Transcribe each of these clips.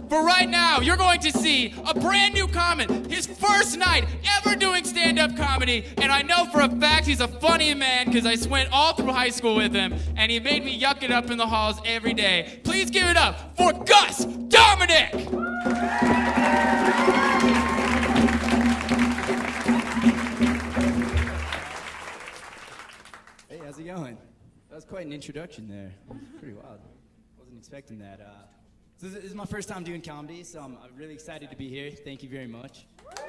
For right now, you're going to see a brand new comic, his first night ever doing stand-up comedy, and I know for a fact he's a funny man because I went all through high school with him, and he made me yuck it up in the halls every day. Please give it up for Gus Domenick! Hey, how's it going? That was quite an introduction there. Pretty wild. Wasn't expecting that. So this is my first time doing comedy, so I'm really excited to be here. Thank you very much. But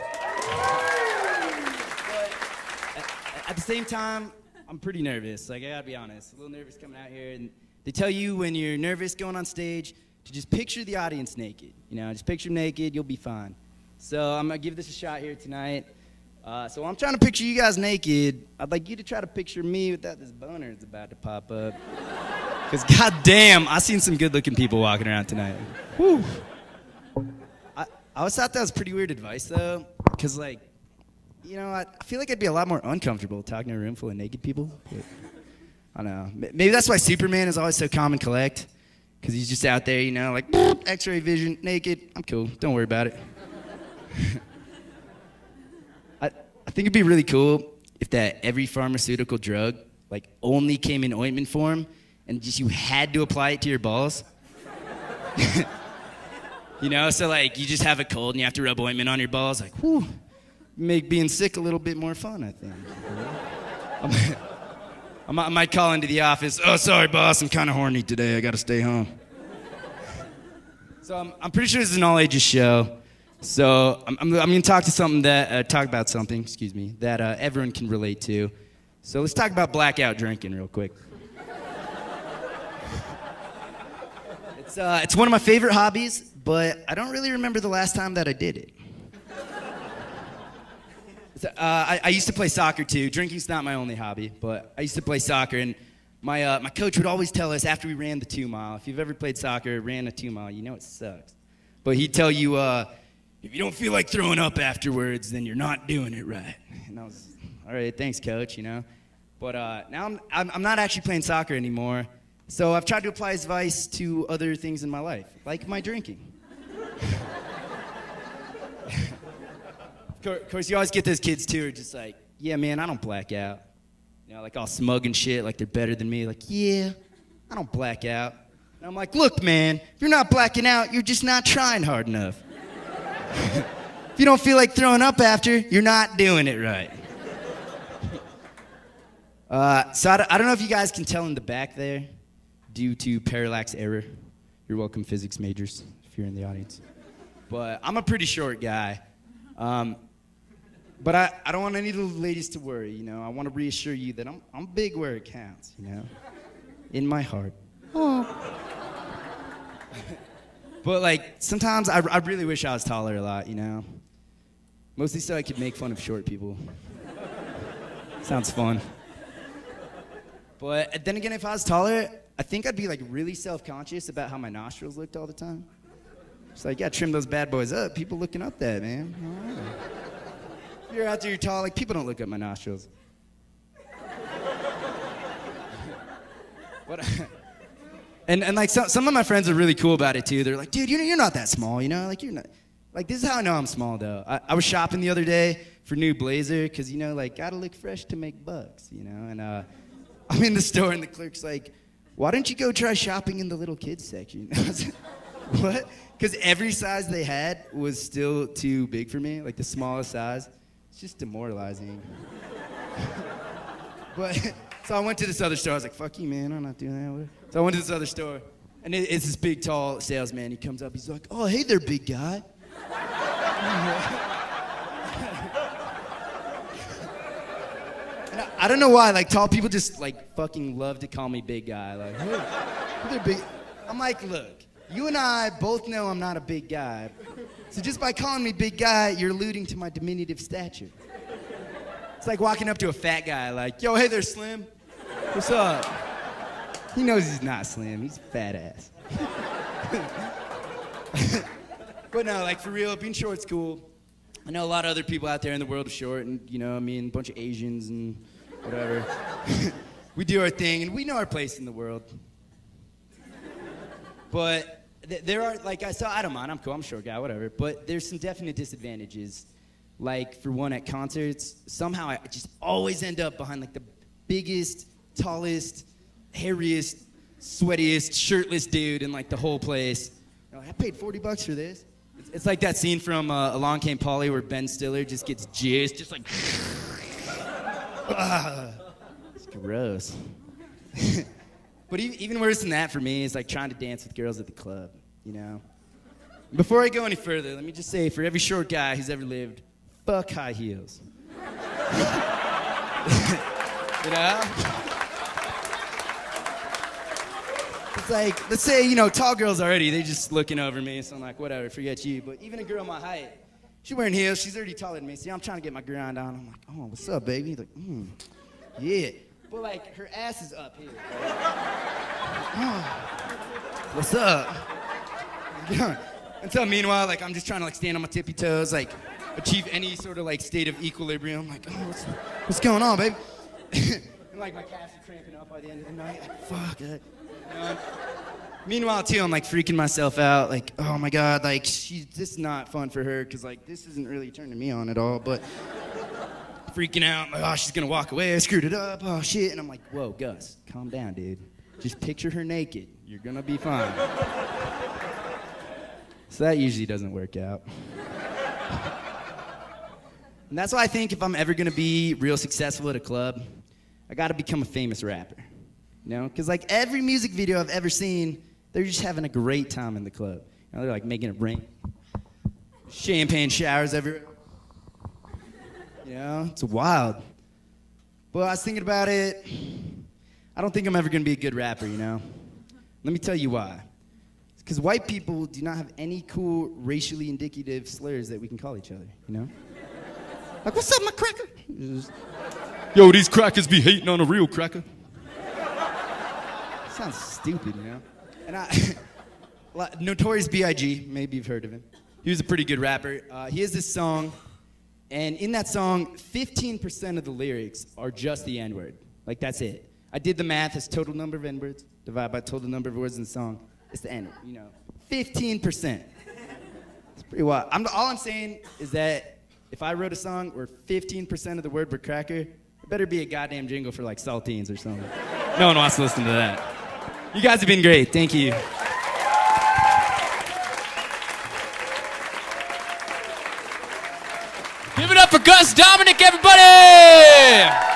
at the same time, I'm pretty nervous. Like, I gotta be honest. A little nervous coming out here. And they tell you when you're nervous going on stage to just picture the audience naked. You know, just picture them naked, you'll be fine. So I'm gonna give this a shot here tonight. So while I'm trying to picture you guys naked, I'd like you to try to picture me without this boner that's about to pop up. Because goddamn, I seen some good-looking people walking around tonight. Whew. I always thought that was pretty weird advice, though. Because, like, you know, I feel like I'd be a lot more uncomfortable talking to a room full of naked people. But, I don't know. Maybe that's why Superman is always so calm and collect. Because he's just out there, you know, like, X-ray vision, naked. I'm cool. Don't worry about it. I think it'd be really cool if that every pharmaceutical drug, like, only came in ointment form, and just you had to apply it to your balls. You know, so like you just have a cold and you have to rub ointment on your balls, like, whew, make being sick a little bit more fun, I think. I might call into the office, oh, sorry, boss, I'm kind of horny today, I gotta stay home. So I'm pretty sure this is an all-ages show. So I'm gonna talk about something that everyone can relate to. So let's talk about blackout drinking real quick. It's one of my favorite hobbies, but I don't really remember the last time that I did it. I used to play soccer too. Drinking's not my only hobby, but I used to play soccer, and my coach would always tell us after we ran the 2 mile, if you've ever played soccer, ran a 2 mile, you know it sucks. But he'd tell you, if you don't feel like throwing up afterwards, then you're not doing it right. And I was, all right, thanks, coach, you know. But now I'm not actually playing soccer anymore. So I've tried to apply his advice to other things in my life, like my drinking. Of course, you always get those kids, too, who are just like, yeah, man, I don't black out. You know, like all smug and shit, like they're better than me. Like, yeah, I don't black out. And I'm like, look, man, if you're not blacking out, you're just not trying hard enough. If you don't feel like throwing up after, you're not doing it right. So I don't know if you guys can tell in the back there, due to parallax error. You're welcome, physics majors, if you're in the audience. But I'm a pretty short guy. But I don't want any of the ladies to worry, you know. I want to reassure you that I'm big where it counts, you know. In my heart. Oh. But, like, sometimes I really wish I was taller a lot, you know. Mostly so I could make fun of short people. Sounds fun. But then again, if I was taller, I think I'd be like really self-conscious about how my nostrils looked all the time. It's like, yeah, trim those bad boys up. People looking up that, man. All right. If you're out there, you're tall, like, people don't look up my nostrils. And like, some of my friends are really cool about it, too. They're like, dude, you're not that small, you know? Like, you're not. Like, this is how I know I'm small, though. I was shopping the other day for new blazer, because, you know, like, gotta look fresh to make bucks, you know? And I'm in the store, and the clerk's like, why don't you go try shopping in the little kids section? I was like, what? Because every size they had was still too big for me, like the smallest size. It's just demoralizing. But so I went to this other store. I was like, fuck you, man. I'm not doing that. So I went to this other store, and it's this big, tall salesman. He comes up. He's like, oh, hey there, big guy. And I don't know why, like, tall people just, like, fucking love to call me big guy. Like, hey there, big. I'm like, look, you and I both know I'm not a big guy. So just by calling me big guy, you're alluding to my diminutive stature. It's like walking up to a fat guy, like, yo, hey there, Slim. What's up? He knows he's not Slim. He's fat ass. But no, like, for real, being short's cool. I know a lot of other people out there in the world are short, and, you know, I mean, a bunch of Asians and whatever. We do our thing, and we know our place in the world. But There are, like, I don't mind, I'm cool, I'm a short guy, whatever, but there's some definite disadvantages. Like, for one, at concerts, somehow I just always end up behind, like, the biggest, tallest, hairiest, sweatiest, shirtless dude in, like, the whole place. You know, I paid $40 for this. It's like that scene from Along Came Polly where Ben Stiller just gets jizzed, just like, it's gross. But even worse than that for me is like trying to dance with girls at the club, you know? Before I go any further, let me just say, for every short guy who's ever lived, fuck high heels. You know? It's like, let's say, you know, tall girls already, they just looking over me, so I'm like, whatever, forget you. But even a girl my height, she's wearing heels, she's already taller than me. See, I'm trying to get my grind on. I'm like, oh, what's up, baby? He's like, yeah. But like, her ass is up here. Oh, what's up? Until meanwhile, like, I'm just trying to like stand on my tippy toes, like achieve any sort of like state of equilibrium. I'm like, oh, what's going on, babe? And like my calves are cramping up by the end of the night. Like, fuck it. You know? Meanwhile, too, I'm like freaking myself out. Like, oh my God, like this is not fun for her because like this isn't really turning me on at all. But freaking out, like, oh, she's gonna walk away. I screwed it up. Oh shit. And I'm like, whoa, Gus, calm down, dude. Just picture her naked. You're gonna be fine. So that usually doesn't work out. And that's why I think if I'm ever gonna be real successful at a club, I gotta become a famous rapper. You know? Because like every music video I've ever seen, they're just having a great time in the club. You know, they're like making it rain. Champagne showers everywhere. You know, it's wild. But I was thinking about it. I don't think I'm ever gonna be a good rapper, you know? Let me tell you why. It's because white people do not have any cool racially indicative slurs that we can call each other, you know? Like, what's up, my cracker? Yo, these crackers be hating on a real cracker. Sounds stupid, you know? And Notorious B.I.G., maybe you've heard of him. He was a pretty good rapper. He has this song, and in that song, 15% of the lyrics are just the N-word. Like, that's it. I did the math. It's total number of N-words divided by total number of words in the song. It's the N-word, you know. 15%. It's pretty wild. All I'm saying is that if I wrote a song where 15% of the word were cracker, it better be a goddamn jingle for like saltines or something. No one wants to listen to that. You guys have been great. Thank you. Give it up for Gus Domenick, everybody!